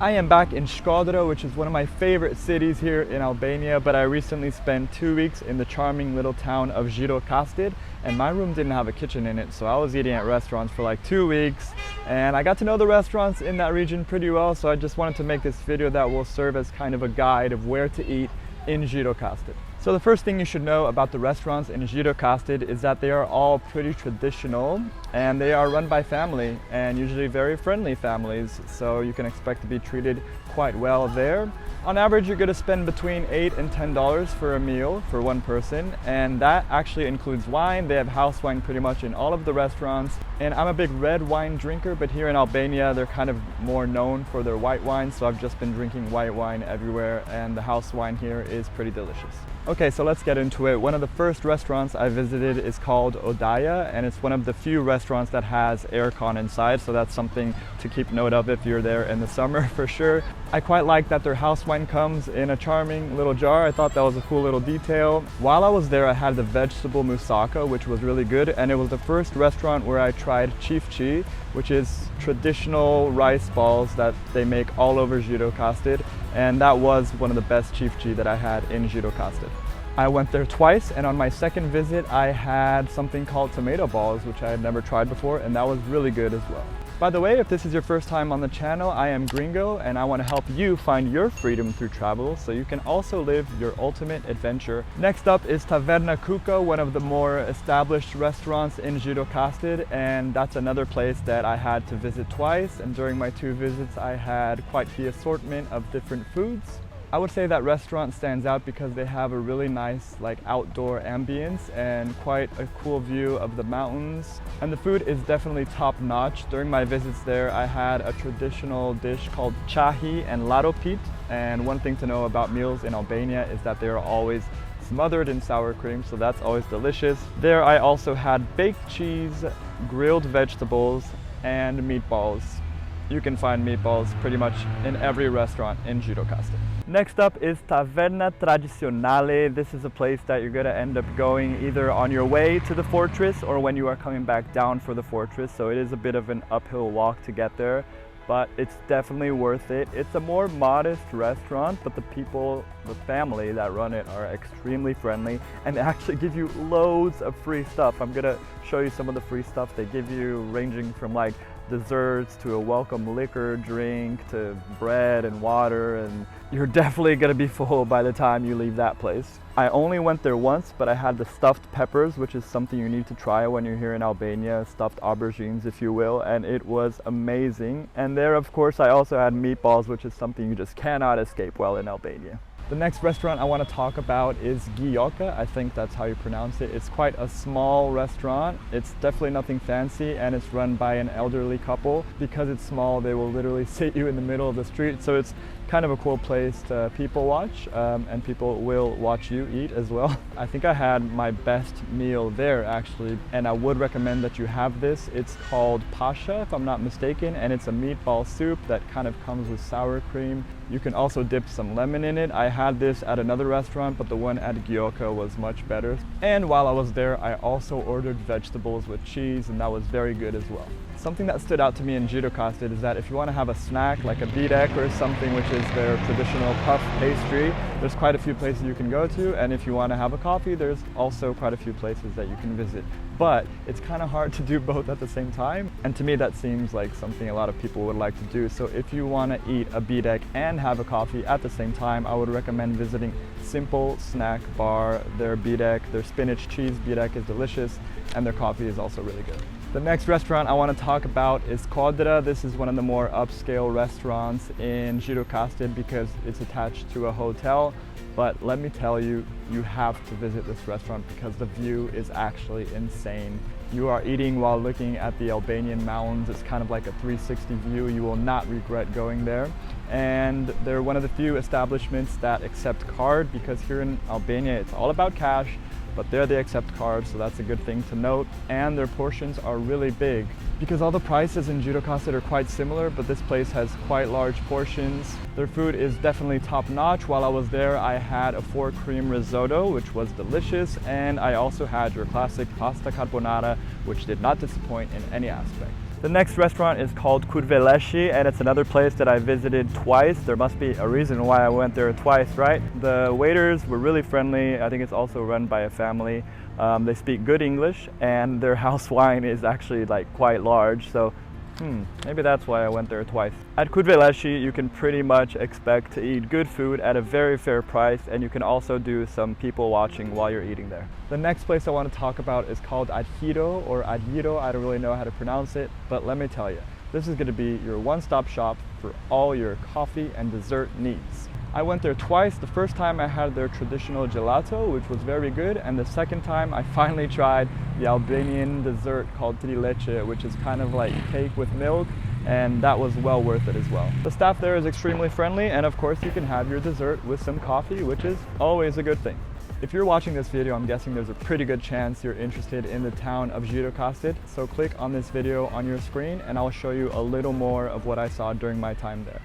I am back in Kodra, which is one of my favorite cities here in Albania, but I recently spent 2 weeks in the charming little town of Gjirokaster, and my room didn't have a kitchen in it, so I was eating at restaurants for like 2 weeks, and I got to know the restaurants in that region pretty well, so I just wanted to make this video that will serve as kind of a guide of where to eat in Gjirokaster. So the first thing you should know about the restaurants in Gjirokaster is that they are all pretty traditional and they are run by family and usually very friendly families, so you can expect to be treated quite well there. On average, you're going to spend between $8 and $10 for a meal for one person, and that actually includes wine. They have house wine pretty much in all of the restaurants, and I'm a big red wine drinker, but here in Albania they're kind of more known for their white wine, so I've just been drinking white wine everywhere, and the house wine here is pretty delicious. Okay, so let's get into it. One of the first restaurants I visited is called Odaja, and it's one of the few restaurants that has aircon inside, so that's something to keep note of if you're there in the summer for sure. I quite like that their house wine comes in a charming little jar. I thought that was a cool little detail. While I was there, I had the vegetable moussaka, which was really good, and it was the first restaurant where I tried chique, which is traditional rice balls that they make all over Gjirokaster, and that was one of the best chique that I had in Gjirokaster. I went there twice, and on my second visit I had something called tomato balls, which I had never tried before, and that was really good as well. By the way, if this is your first time on the channel, I am Gringo, and I want to help you find your freedom through travel so you can also live your ultimate adventure. Next up is Taverna Kuka, one of the more established restaurants in Gjirokaster, and that's another place that I had to visit twice, and during my 2 visits I had quite the assortment of different foods. I would say that restaurant stands out because they have a really nice outdoor ambience and quite a cool view of the mountains. And the food is definitely top notch. During my visits there, I had a traditional dish called chique and ladopit. And one thing to know about meals in Albania is that they are always smothered in sour cream, so that's always delicious. There I also had baked cheese, grilled vegetables, and meatballs. You can find meatballs pretty much in every restaurant in Gjirokaster. Next up is Taverna Tradicionale. This is a place that you're gonna end up going either on your way to the fortress or when you are coming back down for the fortress. So it is a bit of an uphill walk to get there, but it's definitely worth it. It's a more modest restaurant, but the people, the family that run it are extremely friendly and they actually give you loads of free stuff. I'm gonna show you some of the free stuff they give you, ranging from desserts to a welcome liquor drink to bread and water, and you're definitely gonna be full by the time you leave that place. I only went there once, but I had the stuffed peppers, which is something you need to try when you're here in Albania, stuffed aubergines if you will, and it was amazing. And there of course I also had meatballs, which is something you just cannot escape while in Albania. The next restaurant I want to talk about is Gjoca. I think that's how you pronounce it. It's quite a small restaurant. It's definitely nothing fancy, and it's run by an elderly couple. Because it's small, they will literally sit you in the middle of the street, so it's kind of a cool place to people watch, and people will watch you eat as well. I think I had my best meal there actually, and I would recommend that you have this. It's called pasha if I'm not mistaken, and it's a meatball soup that kind of comes with sour cream. You can also dip some lemon in it. I had this at another restaurant, but the one at Gjoca was much better. And while I was there, I also ordered vegetables with cheese, and that was very good as well. Something that stood out to me in Gjirokaster is that if you want to have a snack like a byrek or something, which is their traditional puff pastry, there's quite a few places you can go to, and if you want to have a coffee, there's also quite a few places that you can visit. But it's kind of hard to do both at the same time, and to me that seems like something a lot of people would like to do. So if you want to eat a byrek and have a coffee at the same time, I would recommend visiting Simple Snack Bar. Their byrek, their spinach cheese byrek is delicious, and their coffee is also really good. The next restaurant I want to talk about is Kodra. This is one of the more upscale restaurants in Gjirokaster because it's attached to a hotel. But let me tell you, you have to visit this restaurant because the view is actually insane. You are eating while looking at the Albanian mountains. It's kind of like a 360 view. You will not regret going there. And they're one of the few establishments that accept card, because here in Albania it's all about cash. But there they accept cards, so that's a good thing to note. And their portions are really big. Because all the prices in Gjirokaster are quite similar, but this place has quite large portions. Their food is definitely top notch. While I was there, I had a 4-cream risotto, which was delicious. And I also had your classic pasta carbonara, which did not disappoint in any aspect. The next restaurant is called Kurveleshi, and it's another place that I visited twice. There must be a reason why I went there twice, right? The waiters were really friendly. I think it's also run by a family. They speak good English, and their house wine is actually like quite large, so maybe that's why I went there twice. At Kurveleshi, you can pretty much expect to eat good food at a very fair price, and you can also do some people watching while you're eating there. The next place I want to talk about is called Argjiro or Argjiro. I don't really know how to pronounce it, but let me tell you, this is going to be your one-stop shop for all your coffee and dessert needs. I went there twice. The first time I had their traditional gelato, which was very good, and the second time I finally tried the Albanian dessert called Kurveleshi, which is kind of like cake with milk, and that was well worth it as well. The staff there is extremely friendly, and of course you can have your dessert with some coffee, which is always a good thing. If you're watching this video, I'm guessing there's a pretty good chance you're interested in the town of Gjirokaster, so click on this video on your screen and I'll show you a little more of what I saw during my time there.